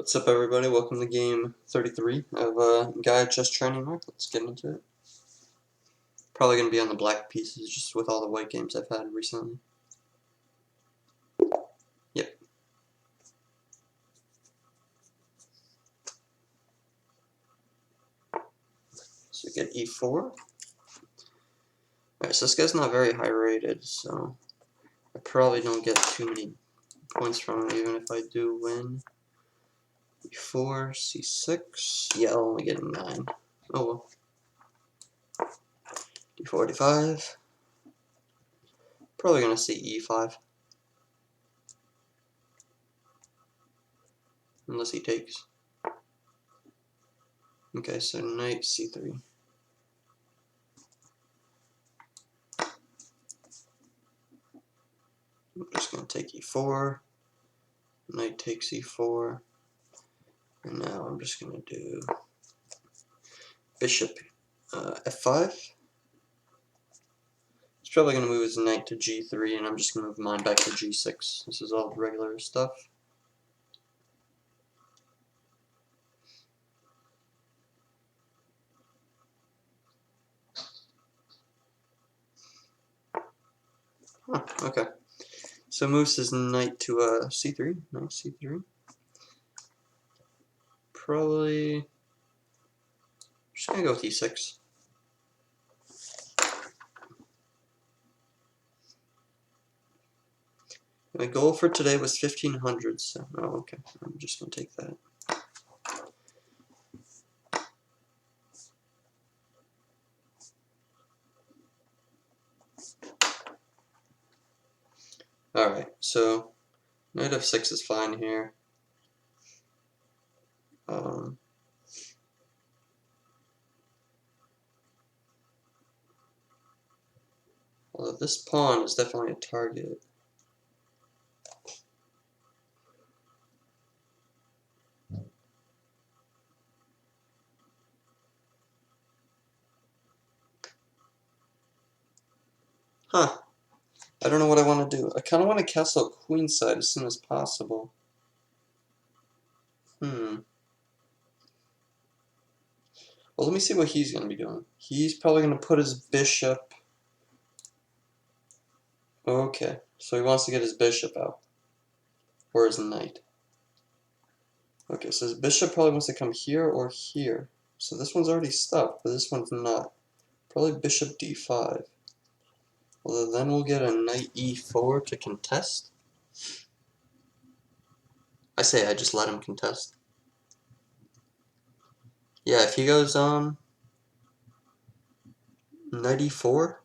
What's up, everybody? Welcome to game 33 of Gaia Chess Training Mark. Let's get into it. Probably going to be on the black pieces just with all the white games I've had recently. Yep. So we get e4. Alright, so this guy's not very high rated, so I probably don't get too many points from him, even if I do win. e4, c6. Yeah, I'll only get a 9. Oh well. d4, d5. Probably going to see e5. Unless he takes. Okay, so knight c3. I'm just going to take e4. Knight takes e4. And now I'm just going to do bishop f5. He's probably going to move his knight to g3, and I'm just going to move mine back to g6. This is all regular stuff. Huh, okay. So moves his knight to c3. Knight c3. Probably just going to go with e6. My goal for today was 1500, so oh, okay. I'm just going to take that. Alright, so knight f6 is fine here. Although this pawn is definitely a target. Huh. I don't know what I want to do. I kind of want to castle queenside as soon as possible. Well, let me see what he's going to be doing. He's probably going to put his bishop. Okay, so he wants to get his bishop out. Or his knight. Okay, so his bishop probably wants to come here or here. So this one's already stuck, but this one's not. Probably bishop d5. Although then we'll get a knight e4 to contest. I say I just let him contest. Yeah, if he goes on knight e4,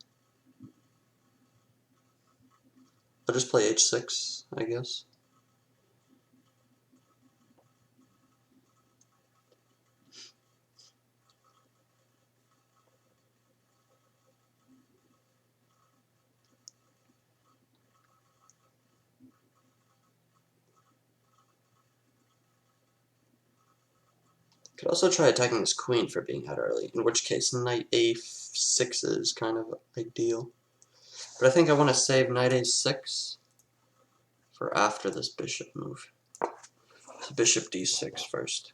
I'll just play h6, I guess. Could also try attacking this queen for being out early, in which case knight a6 is kind of ideal. But I think I want to save knight a6 for after this bishop move. So bishop d6 first.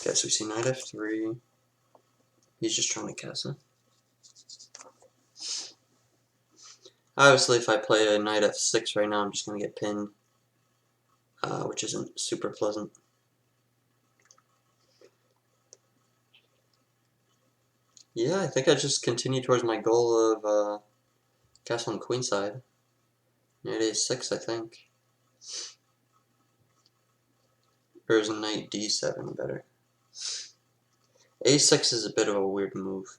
Okay, so we see knight f3. He's just trying to castle. Obviously, if I play a knight f6 right now, I'm just going to get pinned, which isn't super pleasant. Yeah, I think I just continue towards my goal of castling queenside. Knight a6, I think. Or is knight d7 better? a6 is a bit of a weird move.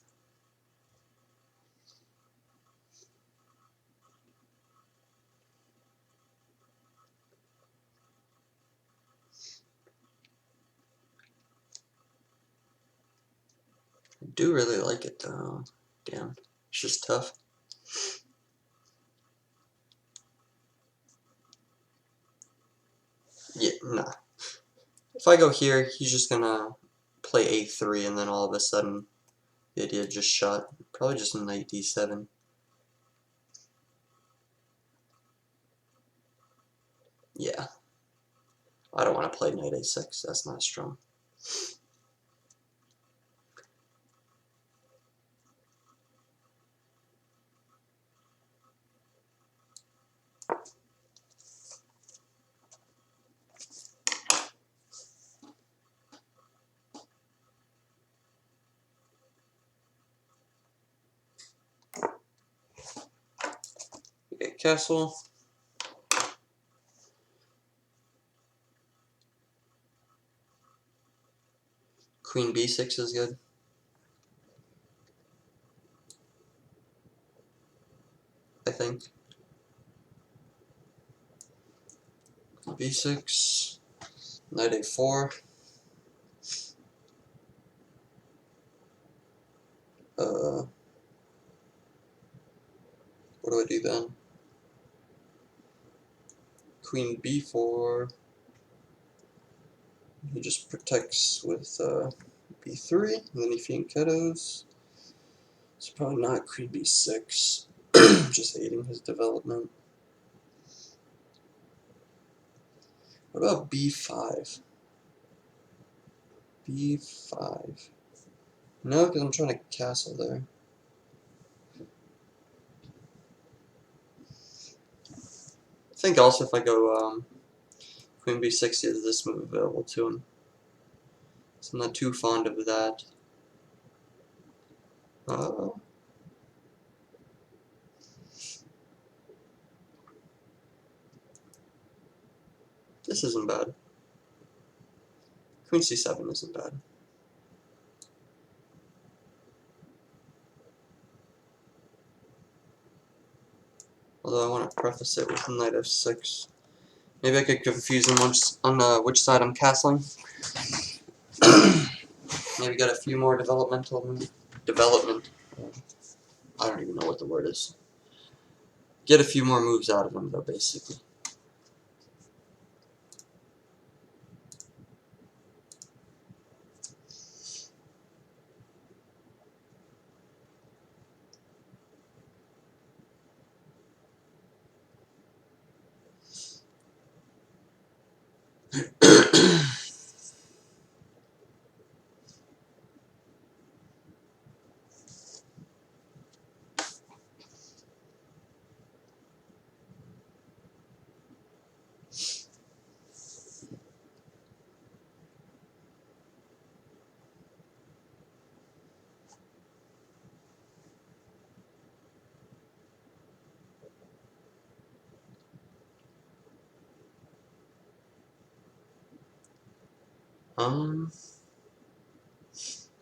I do really like it though. Damn, it's just tough. Yeah, Nah. If I go here, he's just gonna play a3, and then all of a sudden, the idea just shot. Probably just knight d7. Yeah. I don't want to play knight a6. That's not strong. Okay, castle. Queen b6 is good. I think. b6. Knight a4. What do I do then? Queen b4. He just protects with b3, and then he fianchettos. It's probably not queen b6. Just aiding his development. What about b5? b5. No, because I'm trying to castle there. I think also if I go queen b6, he has this move available to him. So I'm not too fond of that. This isn't bad. Queen c7 isn't bad. Although I want to preface it with knight f6. Maybe I could confuse him on which side I'm castling. Maybe get a few more developmental moves. Development. I don't even know what the word is. Get a few more moves out of him, though, basically.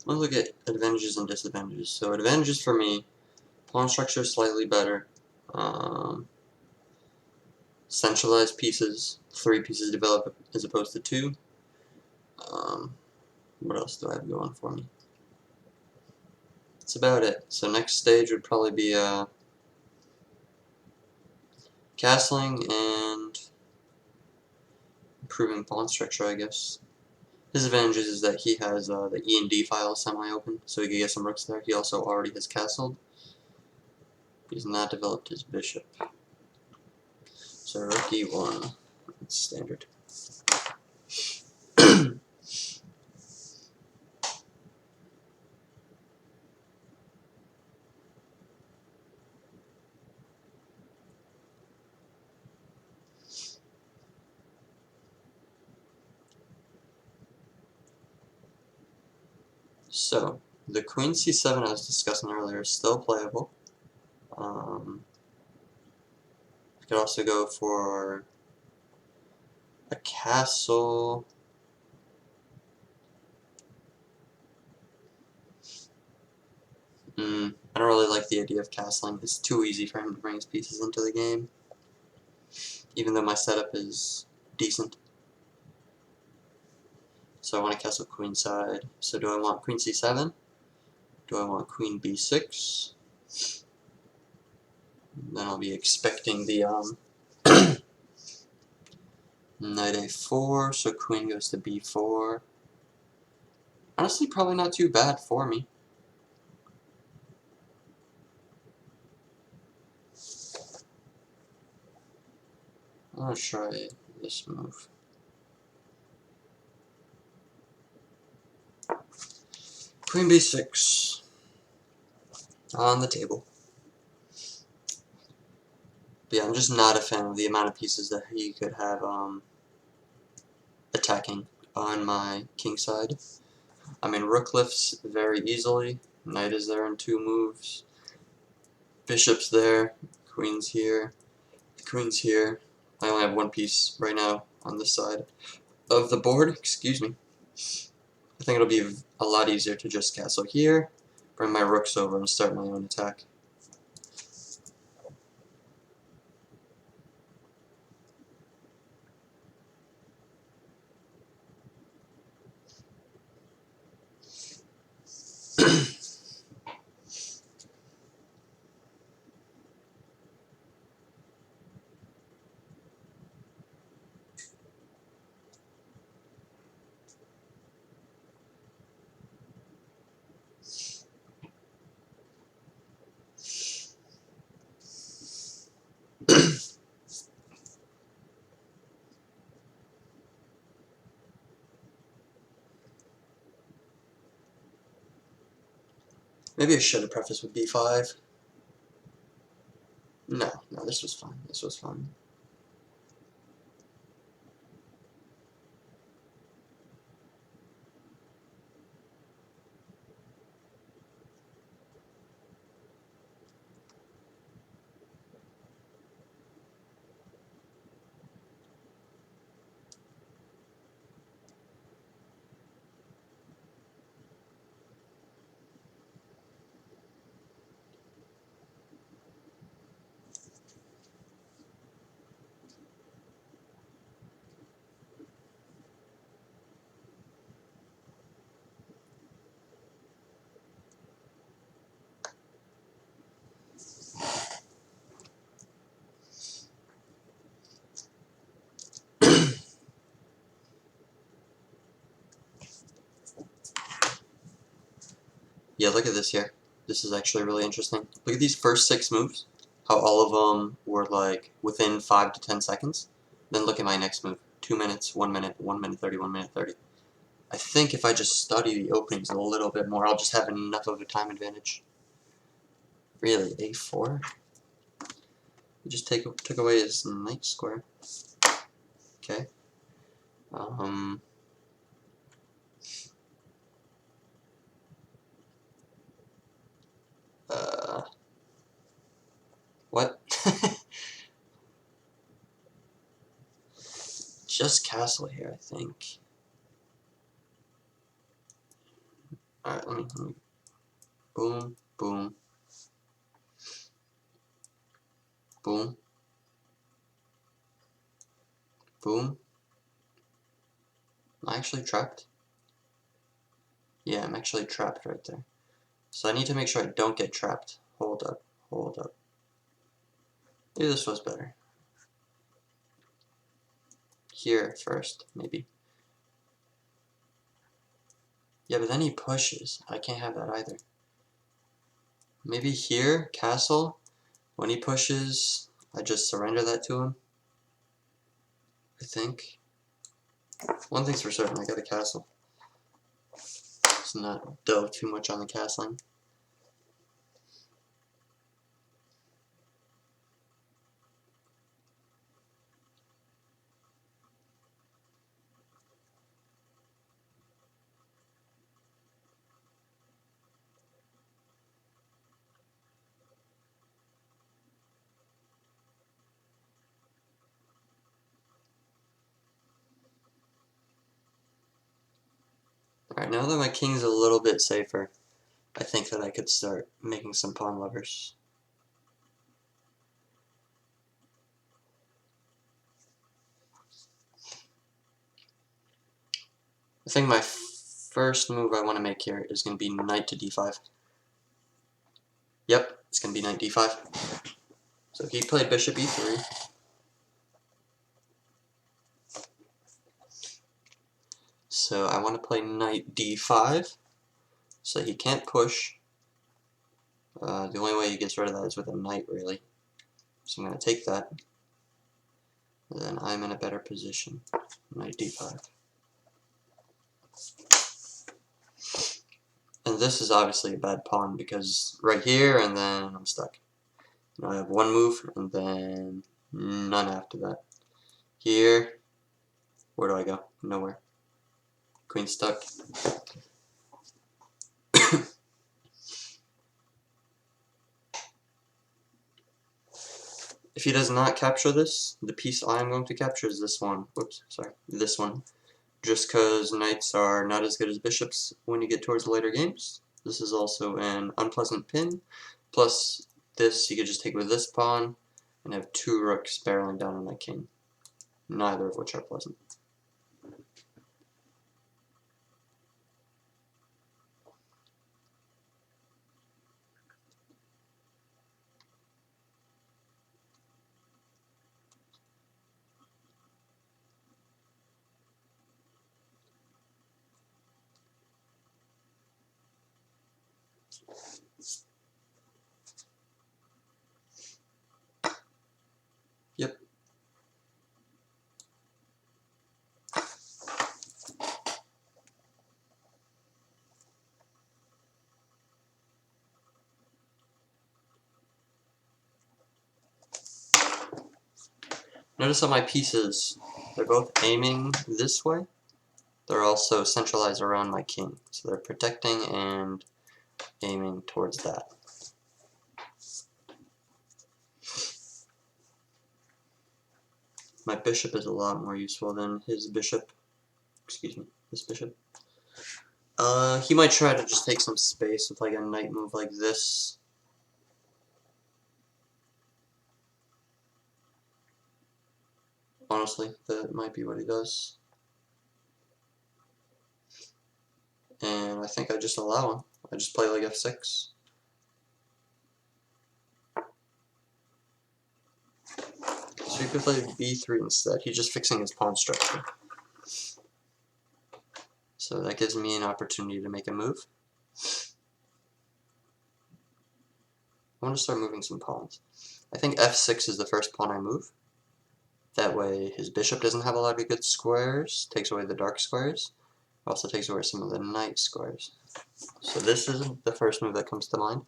Let's look at advantages and disadvantages. So advantages for me, pawn structure is slightly better. Centralized pieces, 3 pieces develop as opposed to 2. What else do I have going for me? That's about it. So next stage would probably be castling and improving pawn structure, I guess. His advantages is that he has the E and D files semi-open, so he can get some rooks there. He also already has castled. He's not developed his bishop. So rook e1. That's standard. So, the queen c7 I was discussing earlier is still playable. I could also go for a castle. I don't really like the idea of castling. It's too easy for him to bring his pieces into the game, even though my setup is decent. So I want to castle queenside. So do I want queen c7? Do I want queen b6? Then I'll be expecting the Knight a4, so queen goes to b4. Honestly, probably not too bad for me. I'll try this move. Queen b6 on the table. But yeah, I'm just not a fan of the amount of pieces that he could have attacking on my king side. I mean, rook lifts very easily. Knight is there in 2 moves. Bishop's there. Queen's here. Queen's here. I only have 1 piece right now on this side of the board. Excuse me. I think it'll be a lot easier to just castle here, bring my rooks over, and start my own attack. Maybe I should have prefaced with b5. No, this was fine. This was fine. Yeah, look at this here. This is actually really interesting. Look at these first 6 moves. How all of them were like within 5 to 10 seconds. Then look at my next move. 2 minutes, 1 minute, 1 minute 30, 1 minute 30. I think if I just study the openings a little bit more, I'll just have enough of a time advantage. Really, a4? You just took away his knight square. Okay. What? Just castle here, I think. Alright, let me. Boom, boom. Boom. Boom. Am I actually trapped? Yeah, I'm actually trapped right there. So I need to make sure I don't get trapped. Hold up, hold up. Maybe this was better. Here first, maybe. Yeah, but then he pushes. I can't have that either. Maybe here, castle. When he pushes, I just surrender that to him. I think. One thing's for certain, I got a castle. Let's not delve too much on the castling. Alright, now that my king's a little bit safer, I think that I could start making some pawn levers. I think my first move I want to make here is going to be knight to d5. Yep, it's going to be knight d5. So he played bishop e3. So I want to play knight d5, so he can't push. The only way he gets rid of that is with a knight, really. So I'm going to take that. And then I'm in a better position. Knight d5. And this is obviously a bad pawn because right here and then I'm stuck. Now I have one move and then none after that. Here, where do I go? Nowhere. Queen stuck. If he does not capture this, the piece I'm going to capture is this one. Whoops, sorry, this one. Just because knights are not as good as bishops when you get towards the later games. This is also an unpleasant pin. Plus, this you could just take with this pawn and have two rooks barreling down on my king. Neither of which are pleasant. Yep. Notice how my pieces, they're both aiming this way. They're also centralized around my king. So they're protecting and aiming towards that. My bishop is a lot more useful than his bishop. Excuse me, this bishop. He might try to just take some space with like a knight move like this. Honestly, that might be what he does. And I think I just allow him. I just play like f6. So you could play b3 instead. He's just fixing his pawn structure. So that gives me an opportunity to make a move. I want to start moving some pawns. I think f6 is the first pawn I move. That way his bishop doesn't have a lot of good squares, takes away the dark squares, also takes away some of the knight squares. So this is the first move that comes to mind.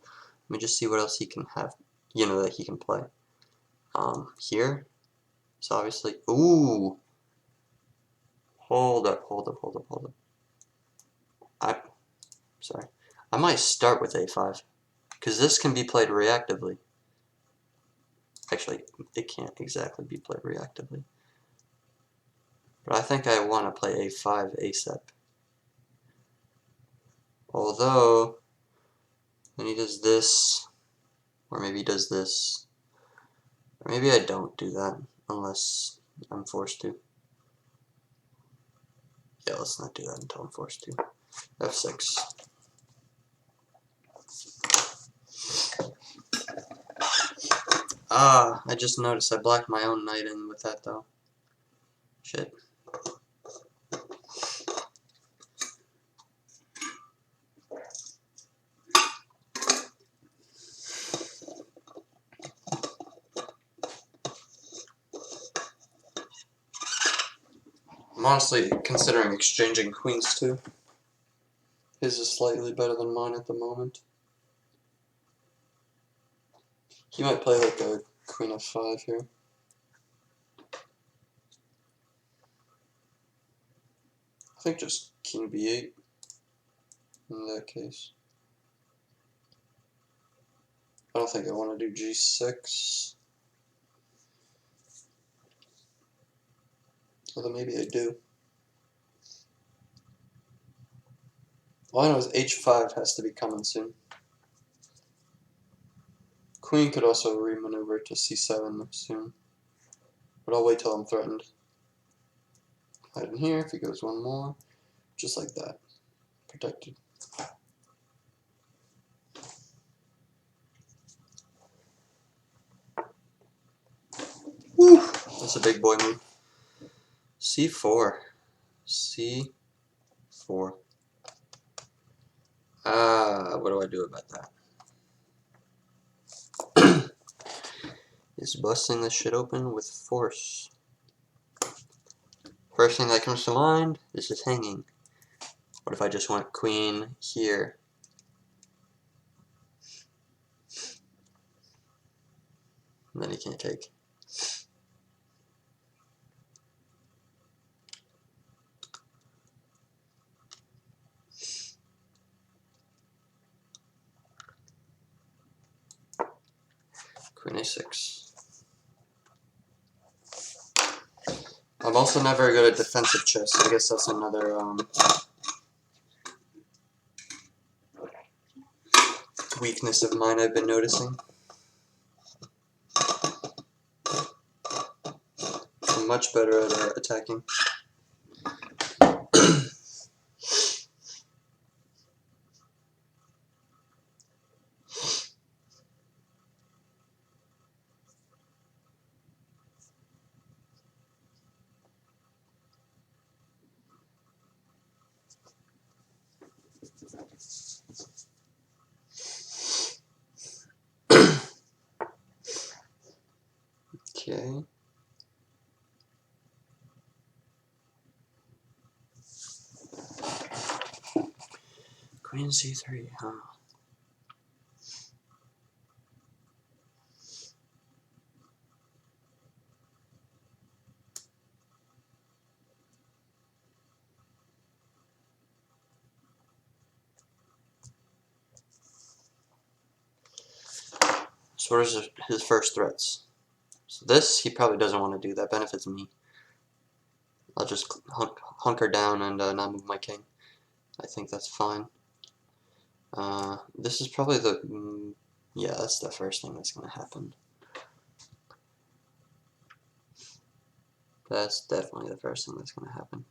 Let me just see what else he can have, that he can play. Here, so obviously, ooh! Hold up. Sorry. I might start with a5, because this can be played reactively. Actually, it can't exactly be played reactively. But I think I want to play a5 ASAP. Although, when he does this, or maybe he does this, or maybe I don't do that, unless I'm forced to. Yeah, let's not do that until I'm forced to. f6. Ah, I just noticed I blocked my own knight in with that though. Shit. I'm honestly considering exchanging queens too. His is slightly better than mine at the moment. He might play like a queen f5 here. I think just king b8 in that case. I don't think I want to do g6. Although maybe I do. All I know is h5 has to be coming soon. Queen could also remaneuver to c7 soon. But I'll wait till I'm threatened. Hide in here if he goes one more. Just like that. Protected. Whew, that's a big boy move. c4. c4. 4. What do I do about that? Is busting this shit open with force. First thing that comes to mind is just hanging. What if I just went queen here? And then he can't take. Queen a6. I'm also not very good at defensive chess. I guess that's another weakness of mine I've been noticing. I'm much better at attacking. Okay. Queen c3, huh? So what are his first threats? So this, he probably doesn't want to do. That benefits me. I'll just hunker down and not move my king. I think that's fine. This is probably the... yeah, that's the first thing that's going to happen. That's definitely the first thing that's going to happen.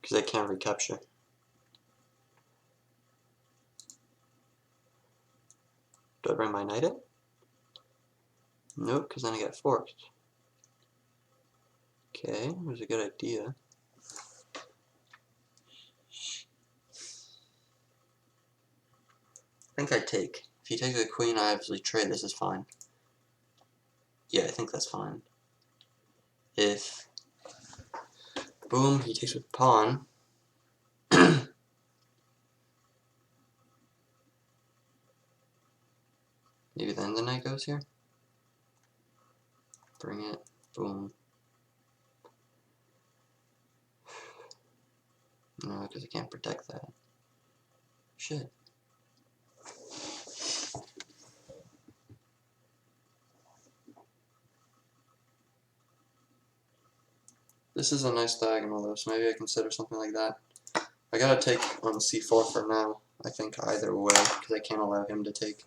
Because I can't recapture. Do I bring my knight in? Nope, because then I get forked. Okay, it was a good idea. I think I take. If he takes the queen, I obviously trade. This is fine. Yeah, I think that's fine. If... boom, he takes with pawn. Maybe then the knight goes here. Bring it. Boom. No, because I can't protect that. Shit. This is a nice diagonal though, so maybe I consider something like that. I gotta take on c4 for now, I think, either way, because I can't allow him to take.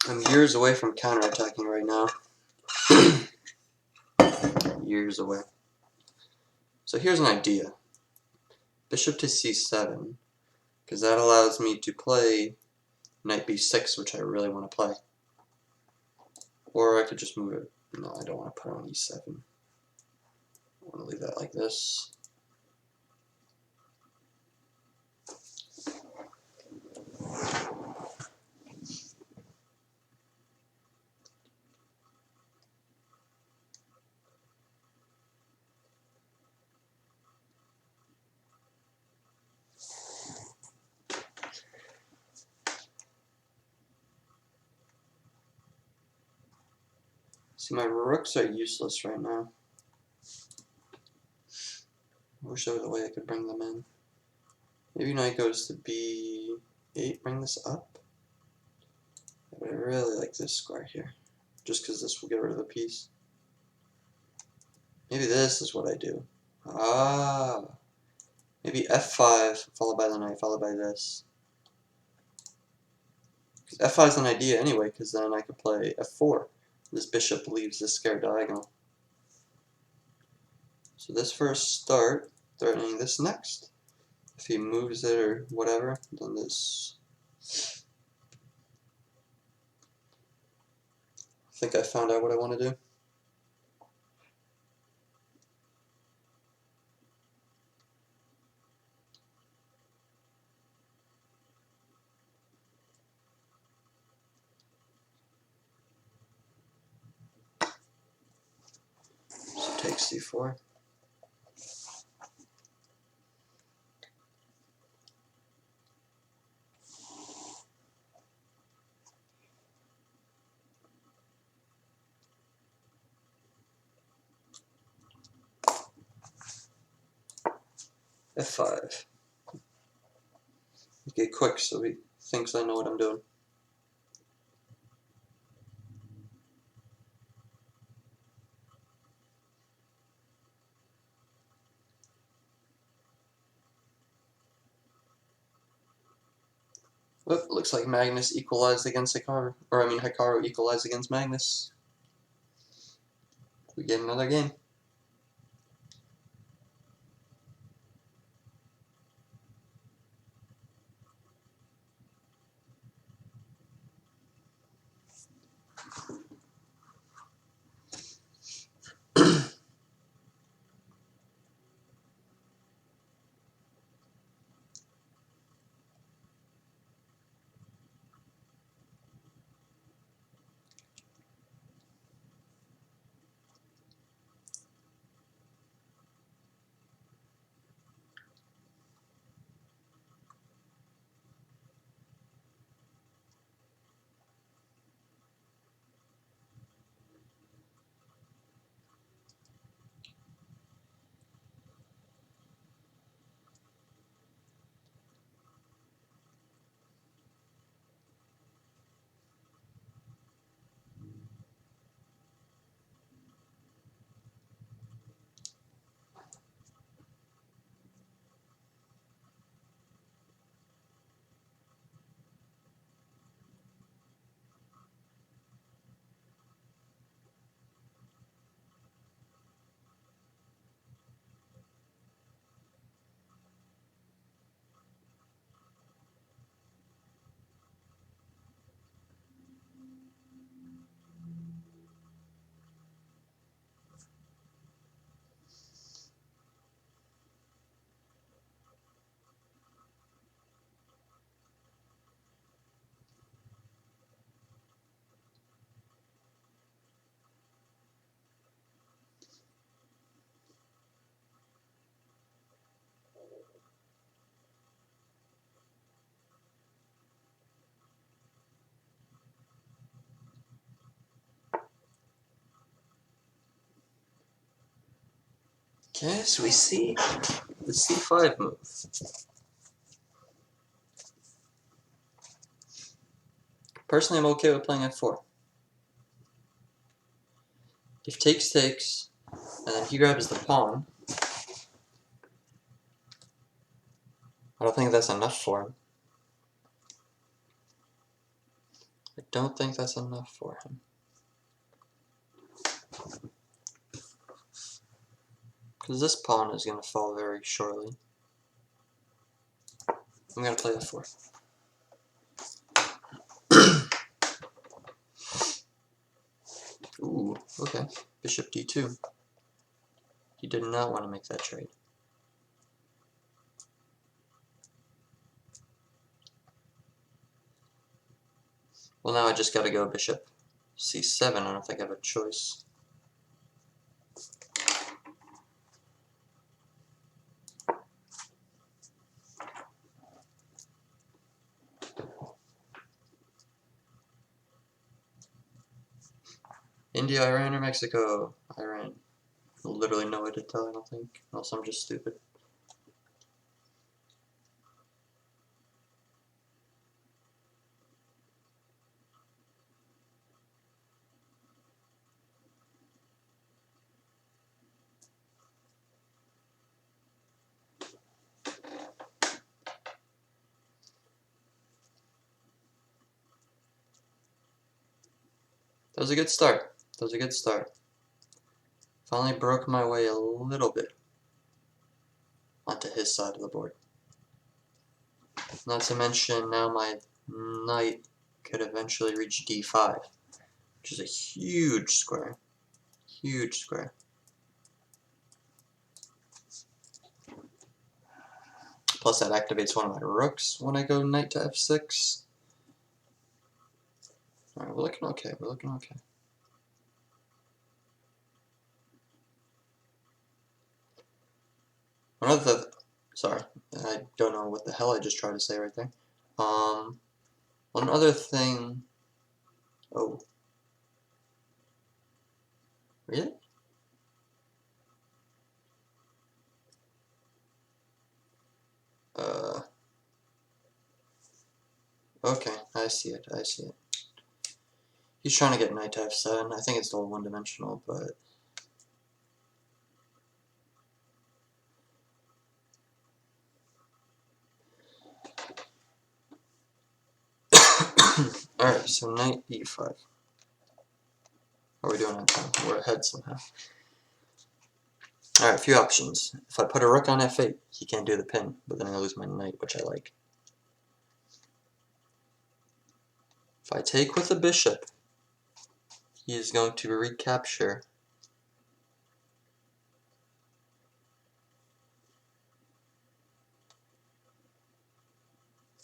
I'm years away from counterattacking right now. Years away. So here's an idea. Bishop to c7, because that allows me to play knight b6, which I really want to play. Or I could just move it. No, I don't want to put it on e7. I want to leave that like this. See, my rooks are useless right now. I wish there was a way I could bring them in. Maybe knight goes to b8, bring this up. But I really like this square here, just because this will get rid of a piece. Maybe this is what I do. Ah, maybe f5 followed by the knight followed by this. F5 is an idea anyway, because then I could play f4. This bishop leaves this square diagonal. So this first start, threatening this next. If he moves it or whatever, then this. I think I found out what I want to do. So take c4. f5. Okay, quick, so he thinks I know what I'm doing. Oop, looks like Magnus equalized against Hikaru. Or I mean Hikaru equalized against Magnus. We get another game. Okay, so we see the c5 move. Personally, I'm okay with playing f4. If takes takes, and then he grabs the pawn, I don't think that's enough for him. I don't think that's enough for him. Because this pawn is going to fall very shortly. I'm going to play f4. Ooh, okay. Bishop d2. He did not want to make that trade. Well, now I just got to go bishop c7. I don't think I have a choice. India, Iran, or Mexico? Iran. Literally no way to tell, I don't think. Unless I'm just stupid. That was a good start. That was a good start. Finally broke my way a little bit onto his side of the board. Not to mention, now my knight could eventually reach d5, which is a huge square. Huge square. Plus that activates one of my rooks when I go knight to f6. Alright, we're looking okay, we're looking okay. Sorry, I don't know what the hell I just tried to say right there. One other thing, oh. Really? Okay, I see it, I see it. He's trying to get knight to f7. I think it's still one-dimensional, but... Alright, so knight e5. How are we doing on time? We're ahead somehow. Alright, a few options. If I put a rook on f8, he can't do the pin, but then I lose my knight, which I like. If I take with the bishop, he is going to recapture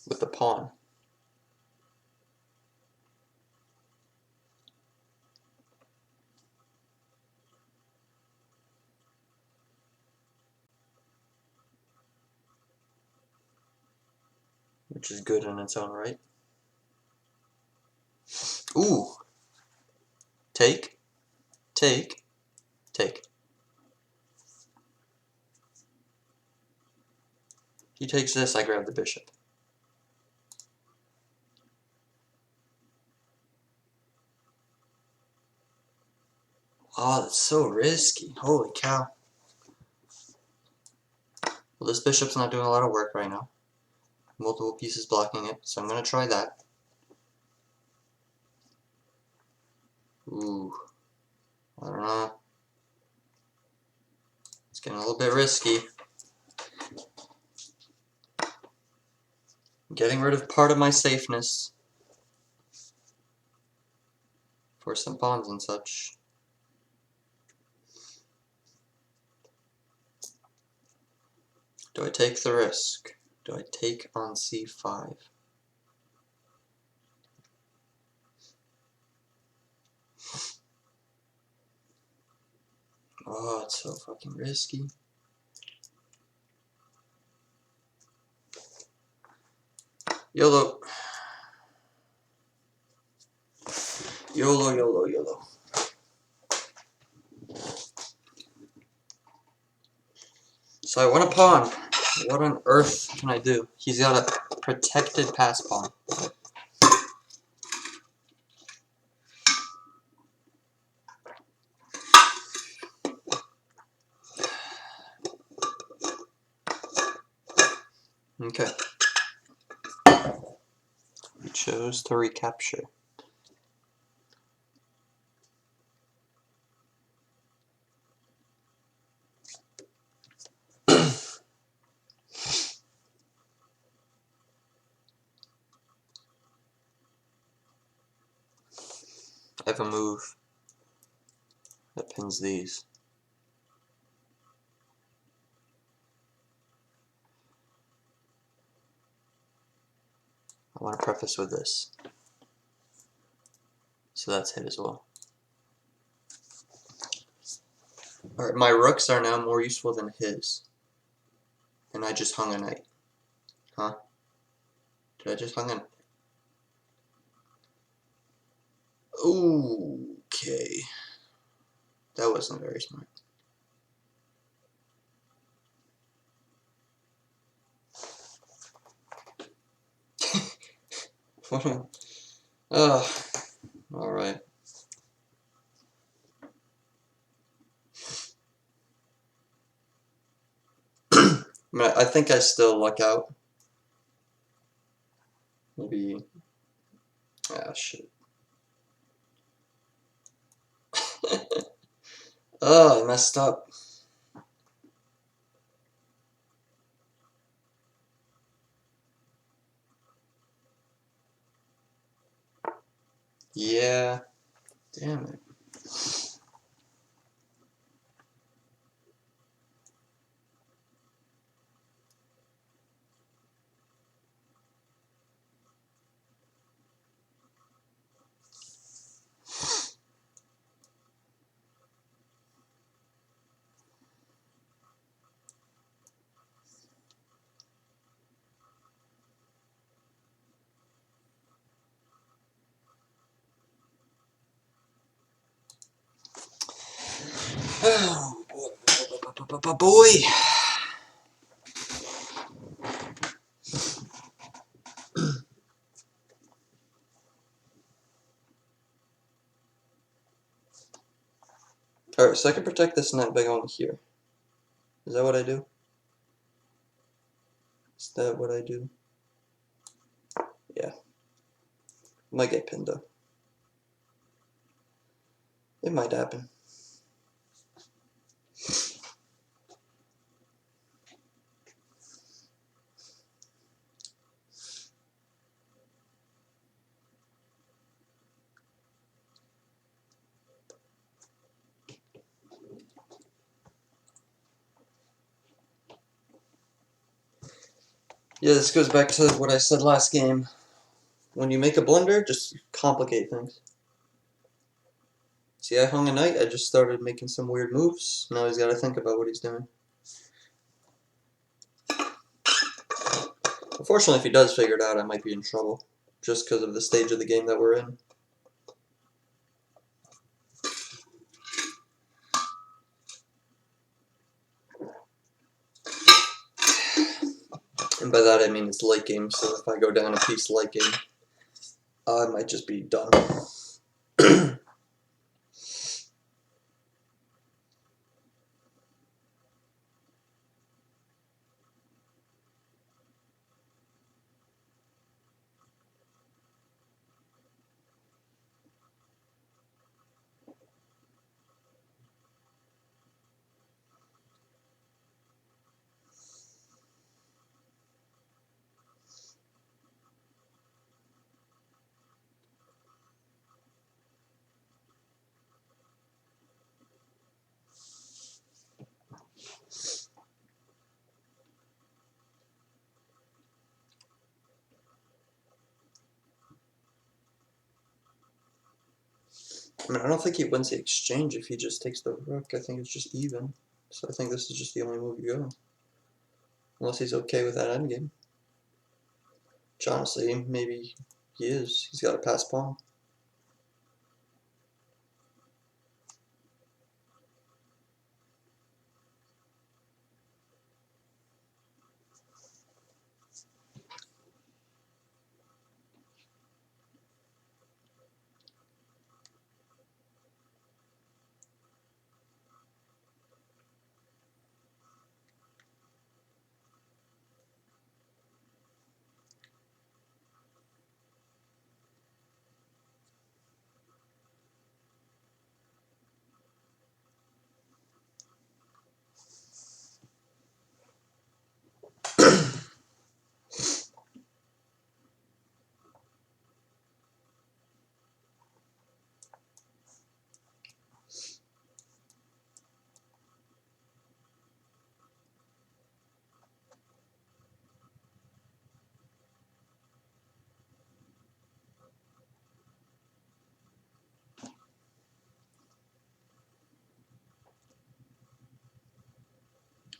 with the pawn. Which is good in its own right. Ooh! Take, take, take. He takes this, I grab the bishop. Oh, that's so risky. Holy cow. Well, this bishop's not doing a lot of work right now. Multiple pieces blocking it, so I'm going to try that. Ooh. I don't know. It's getting a little bit risky. Getting rid of part of my safeness for some pawns and such. Do I take the risk? Do I take on c5? Oh, it's so fucking risky. YOLO. YOLO, YOLO, YOLO. So I want a pawn. What on earth can I do? He's got a protected pass pawn. Okay. We chose to recapture. I have a move that pins these. I want to preface with this. So that's hit as well. Alright, my rooks are now more useful than his. And I just hung a knight. Huh? Did I just hung a... Okay. That wasn't very smart. Alright. I think I still luck out. Maybe... Ah, shit. Oh, I messed up. Yeah. Damn it. Oh, boy. Alright, so I can protect this net by going here. Is that what I do? Is that what I do? Yeah. Might get pinned though. It might happen. Yeah, this goes back to what I said last game. When you make a blunder, just complicate things. See, I hung a knight, I just started making some weird moves. Now he's got to think about what he's doing. Unfortunately, if he does figure it out, I might be in trouble. Just because of the stage of the game that we're in. And by that I mean it's late game, so if I go down a piece late game, I might just be done. I mean, I don't think he wins the exchange if he just takes the rook. I think it's just even. So I think this is just the only move you go. Unless he's okay with that endgame. Which honestly, maybe he is. He's got a pass pawn.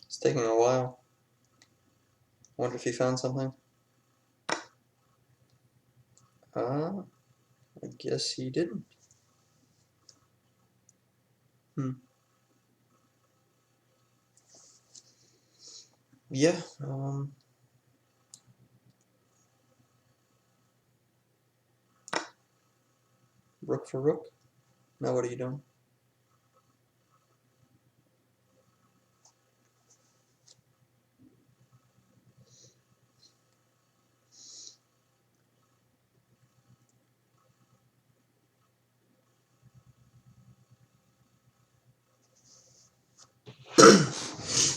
It's taking a while. Wonder if he found something. I guess he didn't. Yeah, rook for rook. Now what are you doing?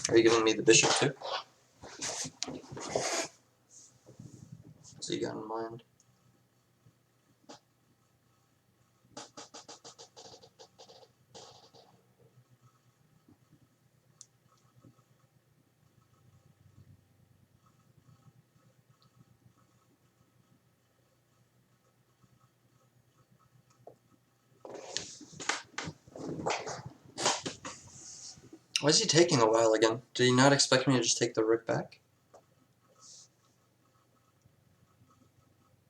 Are you giving me the bishop too? What's he got in mind? Why is he taking a while again? Did he not expect me to just take the rook back?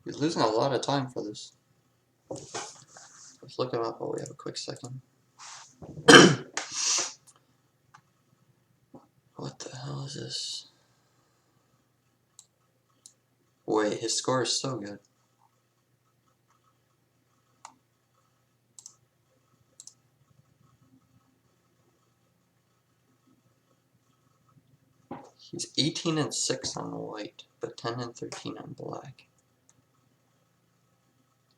He's losing a lot of time for this. Let's look him up while we have a quick second. What the hell is this? Wait, his score is so good. He's 18-6 on white, but 10-13 on black.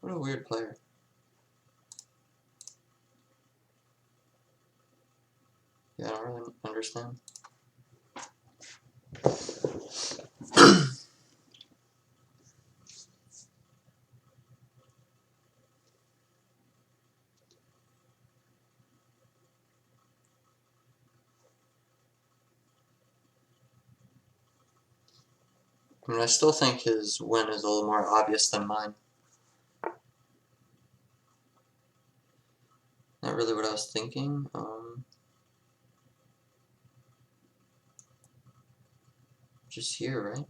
What a weird player. Yeah, I don't really understand. I mean, I still think his win is a little more obvious than mine. Not really what I was thinking. Just here, right?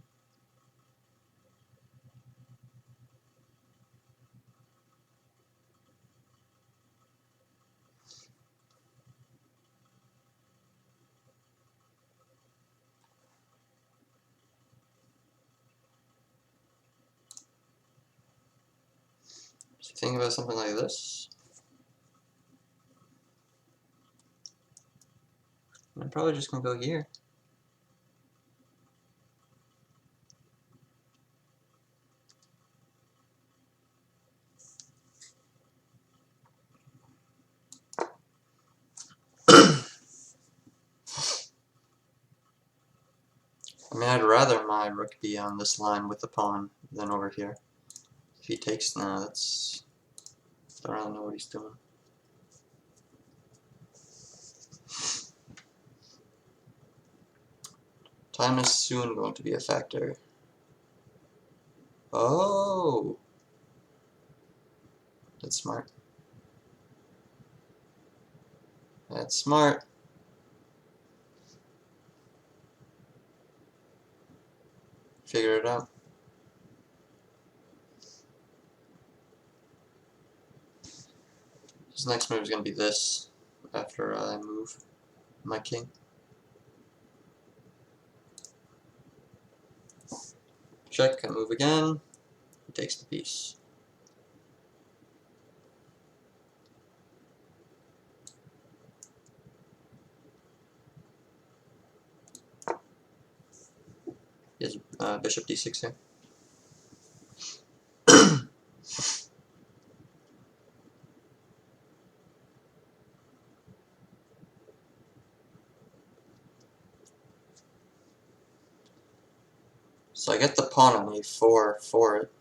So think about something like this. I'm probably just gonna go here. I mean, I'd rather my rook be on this line with the pawn than over here. If he takes now, that's... I don't really know what he's doing. Time is soon going to be a factor. Oh! That's smart. That's smart. Figure it out. His next move is going to be this, after I move my king. Check, I move again, he takes the piece. He has bishop d6 here. So I get the pawn on e4 for it,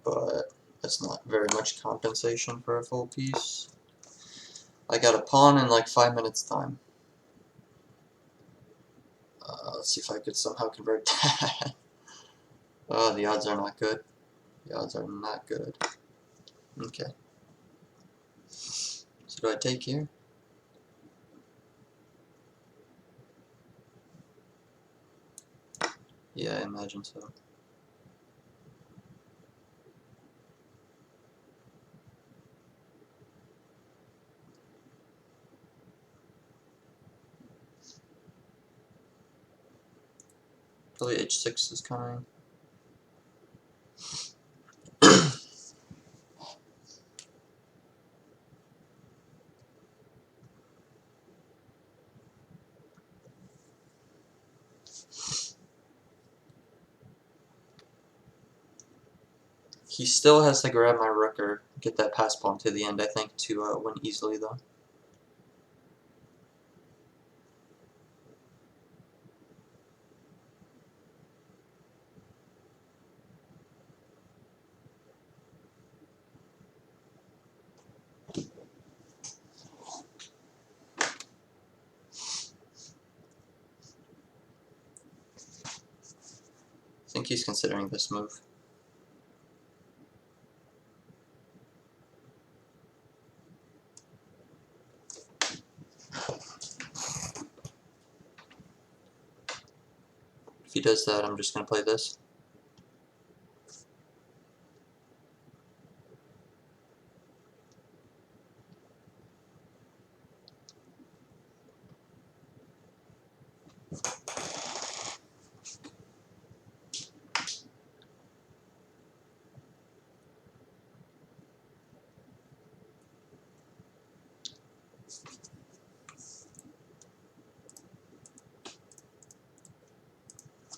but that's not very much compensation for a full piece. I got a pawn in like 5 minutes time. Let's see if I could somehow convert that. Oh, the odds are not good. The odds are not good. Okay. So do I take here? Yeah, I imagine so. Probably h6 is coming. He still has to grab my rook or get that pass pawn to the end, I think, to win easily, though. think he's considering this move. If he does that, I'm just going to play this.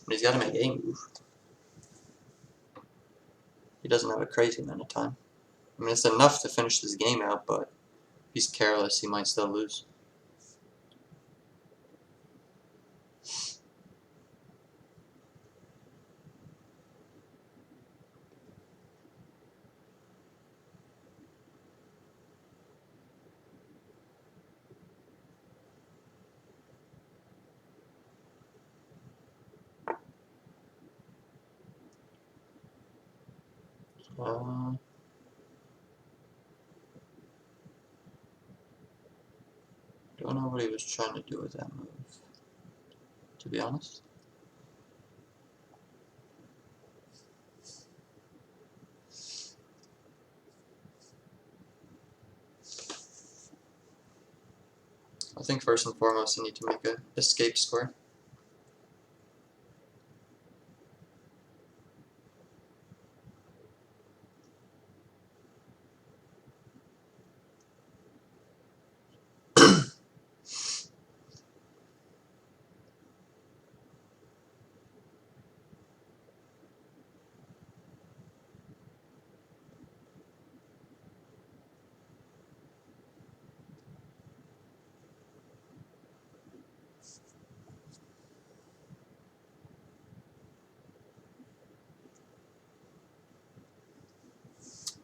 But he's got to make a move. He doesn't have a crazy amount of time. I mean, it's enough to finish this game out, but if he's careless, he might still lose. Don't know what he was trying to do with that move, to be honest. I think first and foremost I need to make an escape square.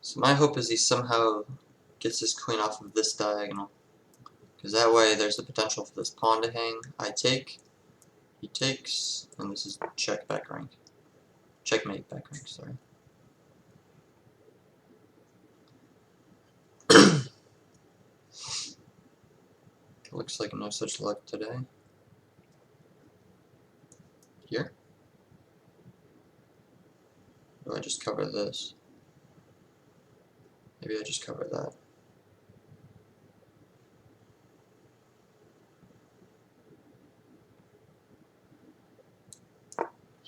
So my hope is he somehow gets his queen off of this diagonal, because that way there's the potential for this pawn to hang. I take, he takes, and this is check back rank. Checkmate back rank, sorry. Looks like no such luck today. Here? Or do I just cover this? Maybe I just cover that.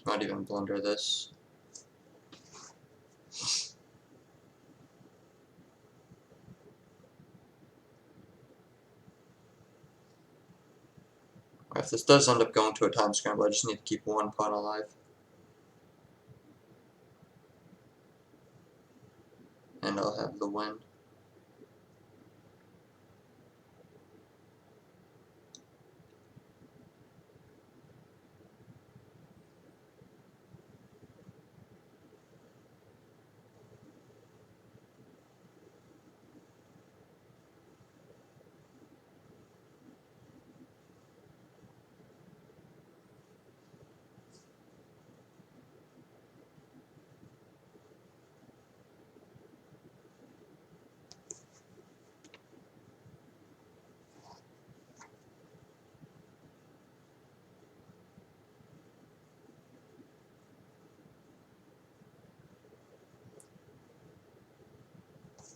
Might even blunder this. If this does end up going to a time scramble, I just need to keep one pawn alive. And I'll have the win.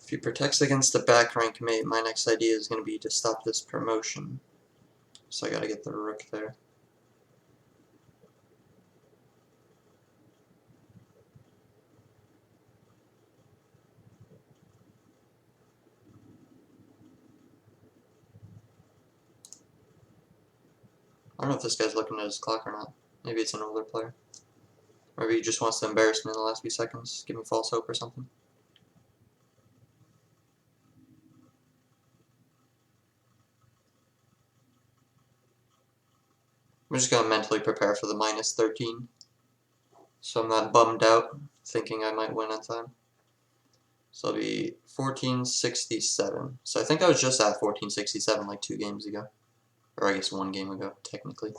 If he protects against the back rank mate, my next idea is going to be to stop this promotion. So I gotta get the rook there. I don't know if this guy's looking at his clock or not. Maybe it's an older player. Maybe he just wants to embarrass me in the last few seconds, give me false hope or something. I'm just going to mentally prepare for the minus 13. So I'm not bummed out, thinking I might win on time. So it'll be 1467. So I think I was just at 1467 like 2 games ago. Or I guess 1 game ago, technically.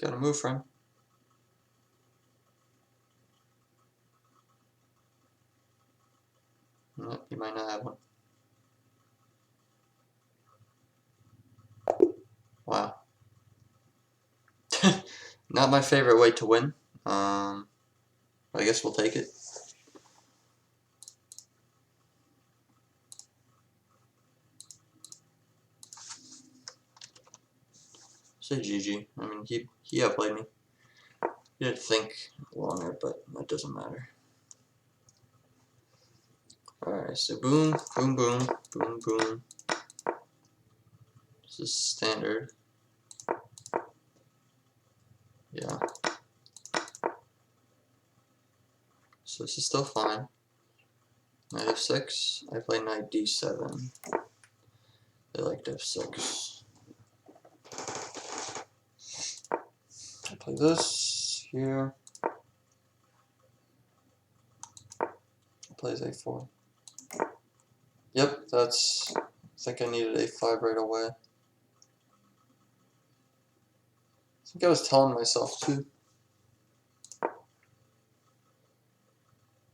Got a move from. No, you might not have one. Wow. Not my favorite way to win. I guess we'll take it. Say GG. I mean, he outplayed me. He had to think longer, but that doesn't matter. Alright, so boom, boom, boom, boom, boom. This is standard. Yeah. So this is still fine. Knight f6. I play knight d7. They like f6. I play this here. Plays a4. Yep, that's. I think I needed a5 right away. I think I was telling myself too.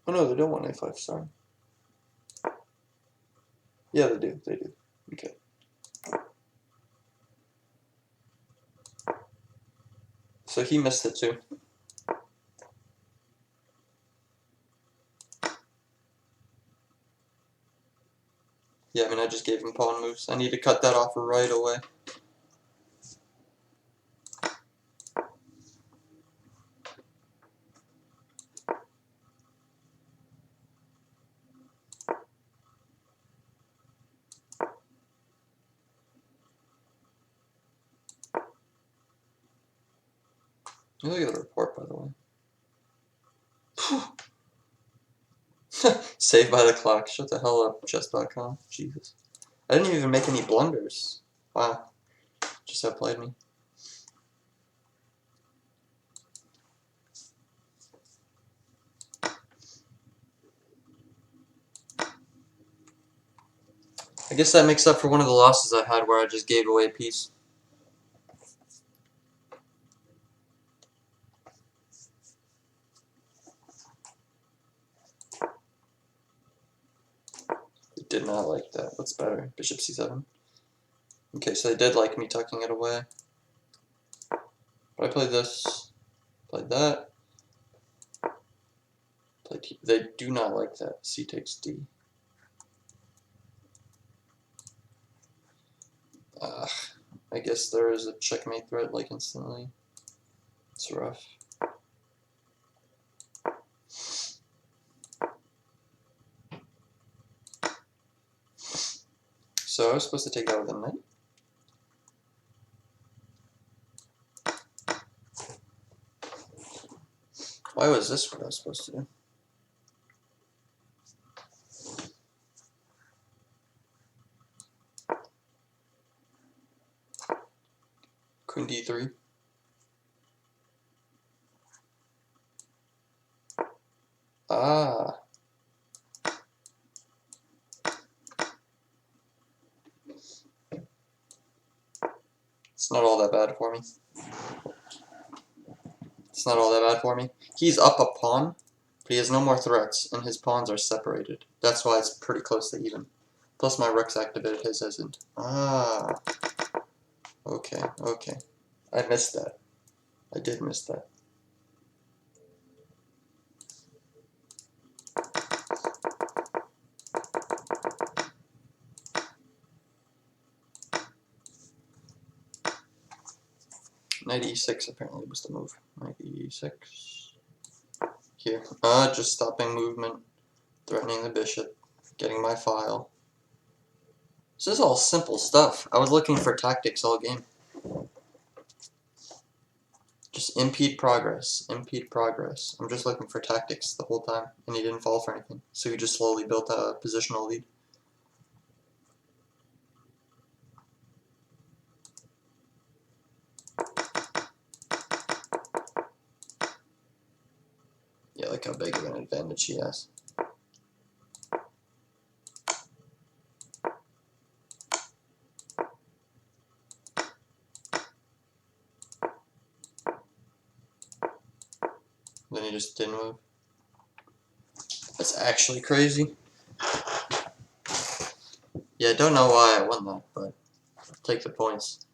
Oh no, they don't want a5, sorry. Yeah, they do, they do. Okay. So he missed it too. Yeah, I mean, I just gave him pawn moves. I need to cut that off right away. Look at the report, by the way. Saved by the clock. Shut the hell up, chess.com. Jesus. I didn't even make any blunders. Wow. Just outplayed me. I guess that makes up for one of the losses I had where I just gave away a piece. It did not like that. What's better? Bishop c7? Okay, so they did like me tucking it away. But I played this. Played that. Played they do not like that. C takes D. I guess there is a checkmate threat like instantly. It's rough. So I was supposed to take that with a knight. Why was this what I was supposed to do? Queen d3. Ah. It's not all that bad for me. It's not all that bad for me. He's up a pawn, but he has no more threats, and his pawns are separated. That's why it's pretty close to even. Plus my rook's activated, his isn't. Ah. Okay, okay. I missed that. I did miss that. Knight e6 apparently was the move. Knight e6. Here. Just stopping movement. Threatening the bishop. Getting my file. This is all simple stuff. I was looking for tactics all game. Just impede progress. Impede progress. I'm just looking for tactics the whole time. And he didn't fall for anything. So he just slowly built a positional lead. Yeah, look how big of an advantage he has. just didn't move. That's actually crazy. Yeah, I don't know why I won that, but I'll take the points.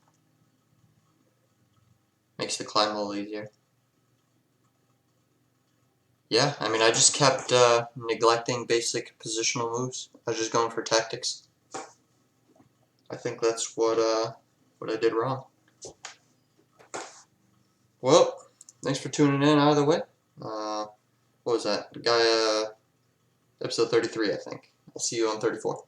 Makes the climb a little easier. Yeah, I mean, I just kept neglecting basic positional moves. I was just going for tactics. I think that's what I did wrong. Well, thanks for tuning in either way. What was that? Gaia episode 33, I think. I'll see you on 34.